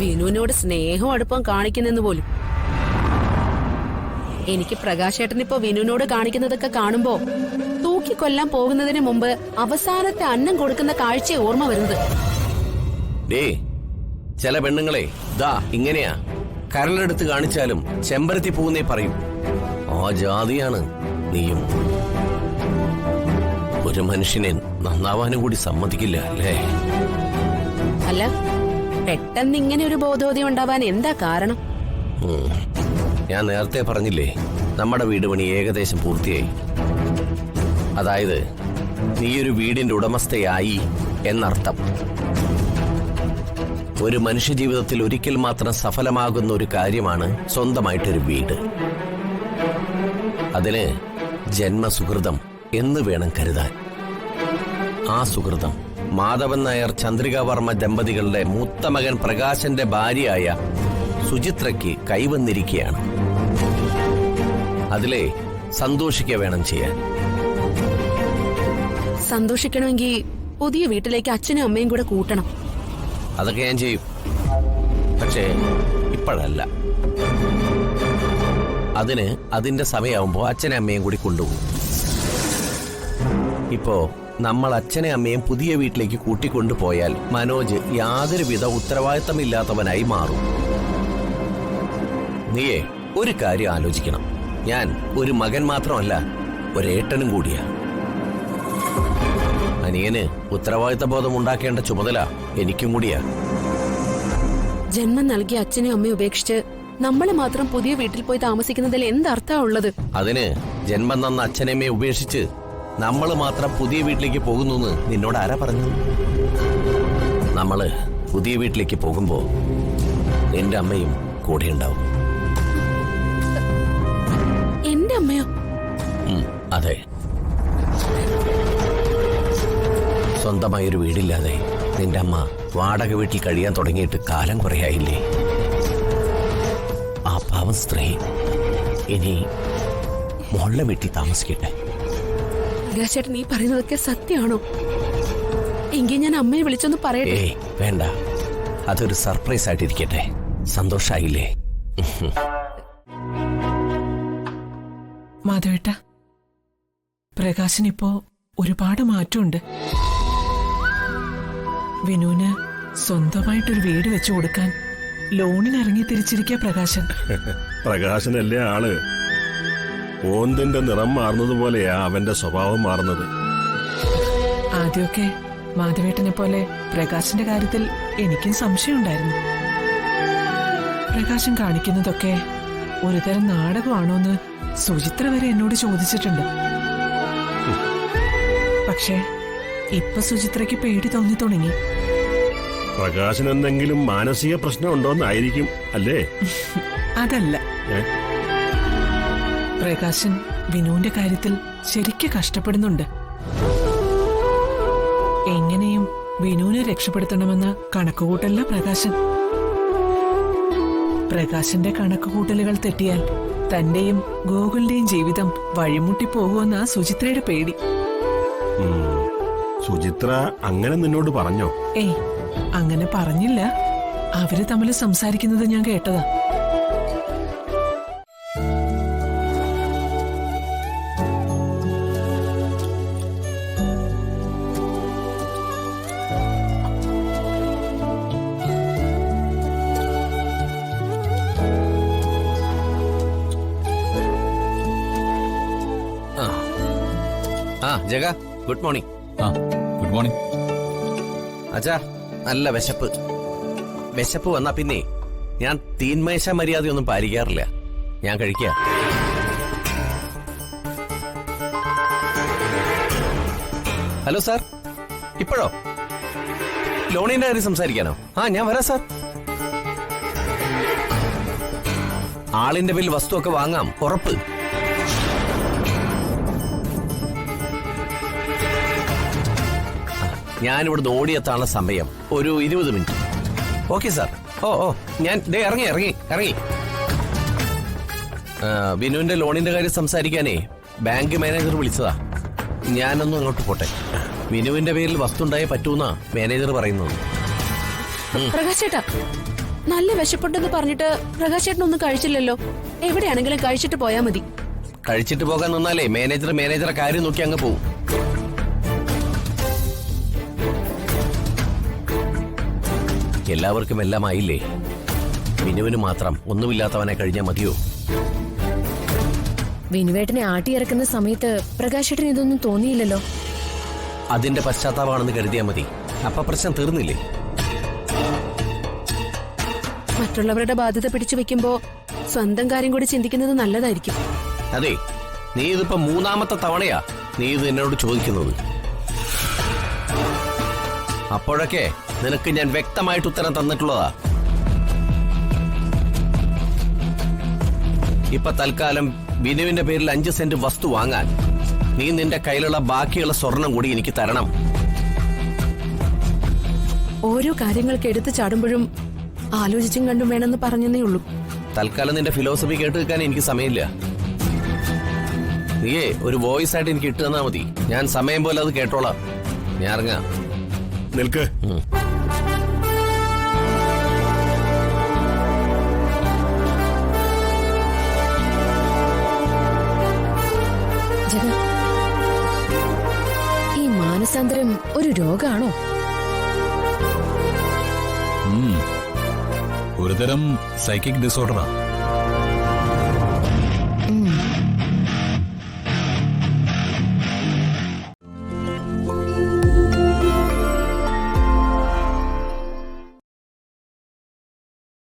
വിനുവിനോട് സ്നേഹവും അടുപ്പം കാണിക്കുന്നെന്ന് പോലും. എനിക്ക് പ്രകാശേട്ടൻ ഇപ്പൊ വിനുവിനോട് കാണിക്കുന്നതൊക്കെ കാണുമ്പോ തൂക്കിക്കൊല്ലാൻ പോകുന്നതിന് മുമ്പ് അവസാനത്തെ അന്നം കൊടുക്കുന്ന കാഴ്ചയെ ഓർമ്മ വരുന്നത്. ചില പെണ്ണുങ്ങളെ ദാ ഇങ്ങനെയാ, കരളെടുത്ത് കാണിച്ചാലും ചെമ്പരത്തി പൂന്നേ പറയും. ആ ജാതിയാണ് നീയും. ഒരു മനുഷ്യനെ നന്നാവാനും കൂടി സമ്മതിക്കില്ല അല്ലേ? അല്ല, പെട്ടെന്ന് ഇങ്ങനെ ഒരു ബോധോദയം ഉണ്ടാവാൻ എന്താ കാരണം? ഞാൻ നേരത്തെ പറഞ്ഞില്ലേ, നമ്മുടെ വീട് പണി ഏകദേശം പൂർത്തിയായി. അതായത് നീയൊരു വീടിന്റെ ഉടമസ്ഥയായി എന്നർത്ഥം. ഒരു മനുഷ്യജീവിതത്തിൽ ഒരിക്കൽ മാത്രം സഫലമാകുന്ന ഒരു കാര്യമാണ് സ്വന്തമായിട്ടൊരു വീട്. അതിന് ജന്മസുഹൃതം എന്ന് വേണം കരുതാൻ. ആ സുഹൃതം മാധവൻ നായർ ചന്ദ്രികാവർമ്മ ദമ്പതികളുടെ മൂത്ത മകൻ പ്രകാശന്റെ ഭാര്യയായ സുചിത്രയ്ക്ക് കൈവന്നിരിക്കുകയാണ്. അതിലെ സന്തോഷിക്കുക വേണം ചെയ്യാൻ. സന്തോഷിക്കണമെങ്കിൽ പുതിയ വീട്ടിലേക്ക് അച്ഛനും അമ്മയും കൂടെ കൂട്ടണം. അതൊക്കെ ഞാൻ ചെയ്യും, പക്ഷേ ഇപ്പോഴല്ല. അതിന് അതിന്റെ സമയമാവുമ്പോ അച്ഛനെ അമ്മയും കൂടി കൊണ്ടുപോകും. ഇപ്പോ നമ്മൾ അച്ഛനെ അമ്മയും പുതിയ വീട്ടിലേക്ക് കൂട്ടിക്കൊണ്ടുപോയാൽ മനോജ് യാതൊരുവിധ ഉത്തരവാദിത്തമില്ലാത്തവനായി മാറും. നീയേ ഒരു കാര്യം ആലോചിക്കണം. ഞാൻ ഒരു മകൻ മാത്രമല്ല, ഒരേട്ടനും കൂടിയാ. അനിയന് ഉത്തരവാദിത്ത ബോധം ഉണ്ടാക്കേണ്ട ചുമതല എനിക്കും കൂടിയാ. ജന്മം നൽകിയ അച്ഛനും അമ്മയും ഉപേക്ഷിച്ച് നമ്മള് മാത്രം പുതിയ വീട്ടിൽ പോയി താമസിക്കുന്നതിൽ എന്തർത്ഥമാ ഉള്ളത്? അതിന് ജന്മം തന്ന അച്ഛനമ്മയെ ഉപേക്ഷിച്ച് നമ്മള് മാത്രം പുതിയ വീട്ടിലേക്ക് പോകുന്നു എന്ന് നിന്നോട് ആരാ പറഞ്ഞു? നമ്മള് പുതിയ വീട്ടിലേക്ക് പോകുമ്പോ എന്റെ അമ്മയും കൂടെ ഉണ്ടാവും. എന്റെ അമ്മയോ? അതെ. സ്വന്തമായൊരു വീടില്ലാതെ നിന്റെ അമ്മ വാടക വീട്ടിൽ കഴിയാൻ തുടങ്ങിയിട്ട് കാലം കുറയായില്ലേ? ആ പാവം സ്ത്രീ ഇനി മോളുടെ വീട്ടിൽ താമസിക്കട്ടെ. പ്രകാശേട്ടൻ നീ പറയുന്നതൊക്കെ സത്യമാണോ? എങ്കിൽ ഞാൻ അമ്മയെ വിളിച്ചൊന്ന് പറയട്ടെ. വേണ്ട, അതൊരു സർപ്രൈസ് ആയിട്ടിരിക്കട്ടെ. സന്തോഷായില്ലേ? മാധവേട്ട, പ്രകാശിനിപ്പോ ഒരുപാട് മാറ്റമുണ്ട്. വിനുവിന് സ്വന്തമായിട്ടൊരു വീട് വെച്ചു കൊടുക്കാൻ ലോണിന് ഇറങ്ങി തിരിച്ചിരിക്കുക പ്രകാശൻ. പ്രകാശനല്ലേ ആള്. ഓന്തിന്റെ നിറം മാറുന്നതുപോലെയാ അവന്റെ സ്വഭാവം മാറുന്നത്. ആദ്യമൊക്കെ മാധവേട്ടനെ പോലെ പ്രകാശിന്റെ കാര്യത്തിൽ എനിക്കും സംശയമുണ്ടായിരുന്നു. പ്രകാശൻ കാണിക്കുന്നതൊക്കെ ഒരുതരം നാടകമാണോന്ന് സുചിത്ര വരെ എന്നോട് ചോദിച്ചിട്ടുണ്ട്. പക്ഷേ ഇപ്പൊ സുചിത്രയ്ക്ക് പേടി തോന്നി തുടങ്ങി. പ്രകാശൻ എന്തെങ്കിലും മാനസിക പ്രശ്നം ഉണ്ടോന്നായിരിക്കും അല്ലേ? അതല്ല, പ്രകാശൻ വിനുവിന്റെ കാര്യത്തിൽ ശരിക്ക് കഷ്ടപ്പെടുന്നുണ്ട്. എങ്ങനെയും വിനുവിനെ രക്ഷപ്പെടുത്തണമെന്ന കണക്കുകൂട്ടല്ല പ്രകാശൻ. പ്രകാശന്റെ കണക്കുകൂട്ടലുകൾ തെറ്റിയാൽ തന്റെയും ഗോകുലിന്റെയും ജീവിതം വഴിമുട്ടി പോകുമെന്നാ സുചിത്രയുടെ പേടി. സുചിത്ര അങ്ങനെ നിന്നോട് പറഞ്ഞോ? ഏയ്, അങ്ങനെ പറഞ്ഞില്ല. അവര് തമ്മിൽ സംസാരിക്കുന്നത് ഞാൻ കേട്ടതാ. ജഗ, ഗുഡ് മോർണിംഗ്. Good morning. അച്ഛാ, നല്ല വിശപ്പ് വന്നാ പിന്നെ ഞാൻ തീന്മേശ മര്യാദയൊന്നും പാലിക്കാറില്ല. ഞാൻ കഴിക്കുക. ഹലോ സാർ, ഇപ്പോഴോ? ലോണിന്റെ കാര്യം സംസാരിക്കാനോ? ഞാൻ വരാം സാർ. ആളിന്റെ പേരിൽ വസ്തുവൊക്കെ വാങ്ങാം, ഉറപ്പ്. ഞാനിവിടുന്ന് ഓടിയെത്താനുള്ള സമയം ഒരു 20 മിനിറ്റ്. Okay sir. ഞാൻ ഇറങ്ങി. വിനുവിന്റെ ലോണിന്റെ കാര്യം സംസാരിക്കാനേ ബാങ്ക് മാനേജർ വിളിച്ചതാ. ഞാനൊന്നും അങ്ങോട്ട് പോട്ടെ. വിനുവിന്റെ പേരിൽ വസ്തു ഉണ്ടായേ പറ്റൂന്നാ മാനേജർ പറയുന്നത്. പ്രകാശേട്ടാ, നല്ല വിശപ്പുണ്ടെന്ന് പറഞ്ഞിട്ട് പ്രകാശേട്ടനൊന്നും കഴിച്ചില്ലല്ലോ. എവിടെയാണെങ്കിലും കഴിച്ചിട്ട് പോയാ മതി. കഴിച്ചിട്ട് പോകാൻ നിന്നാലേ മാനേജറെ കാര്യം നോക്കി അങ്ങ് പോവും. എല്ലാവർക്കും എല്ലാം ആയില്ലേ? വിനുവിന് മാത്രം ഒന്നുമില്ലാത്തവനെ കഴിഞ്ഞാൽ മതിയോ? വിനുവേട്ടനെ ആട്ടിയിറക്കുന്ന സമയത്ത് പ്രകാശേട്ടന് ഇതൊന്നും തോന്നിയില്ലല്ലോ. അതിന്റെ പശ്ചാത്താപമാണെന്ന് കരുതിയാൽ മതി. അപ്പൊ പ്രശ്നം തീർന്നില്ലേ? മറ്റുള്ളവരുടെ ബാധ്യത പിടിച്ചു വെക്കുമ്പോ സ്വന്തം കാര്യം കൂടി ചിന്തിക്കുന്നത് നല്ലതായിരിക്കും. അതെ, നീ ഇതിപ്പോ 3ാമത്തെ തവണയാ നീ ഇത് എന്നോട് ചോദിക്കുന്നത്. അപ്പോഴൊക്കെ നിനക്ക് ഞാൻ വ്യക്തമായിട്ട് ഉത്തരം തന്നിട്ടുള്ളതാ. ഇപ്പൊ തൽക്കാലം വിനുവിന്റെ പേരിൽ 5 സെന്റ് വസ്തു വാങ്ങാൻ നീ നിന്റെ കയ്യിലുള്ള ബാക്കിയുള്ള സ്വർണം കൂടി എനിക്ക് തരണം. ഓരോ കാര്യങ്ങൾക്ക് എടുത്തു ചാടുമ്പോഴും ആലോചിച്ചും കണ്ടും വേണമെന്ന് പറഞ്ഞതേ ഉള്ളൂ. തൽക്കാലം നിന്റെ ഫിലോസഫി കേട്ട് നിൽക്കാൻ എനിക്ക് സമയമില്ല. നീയേ ഒരു വോയിസ് ആയിട്ട് എനിക്ക് ഇട്ടു തന്നാ മതി. ഞാൻ സമയം പോലെ അത് കേട്ടോളാം. ഞാൻ ഇറങ്ങാം. നിൽക്ക്. ജഗ, ഈ മാനസാന്തരം ഒരു രോഗാണോ? ഒരുതരം സൈക്കിക് ഡിസോർഡറാ.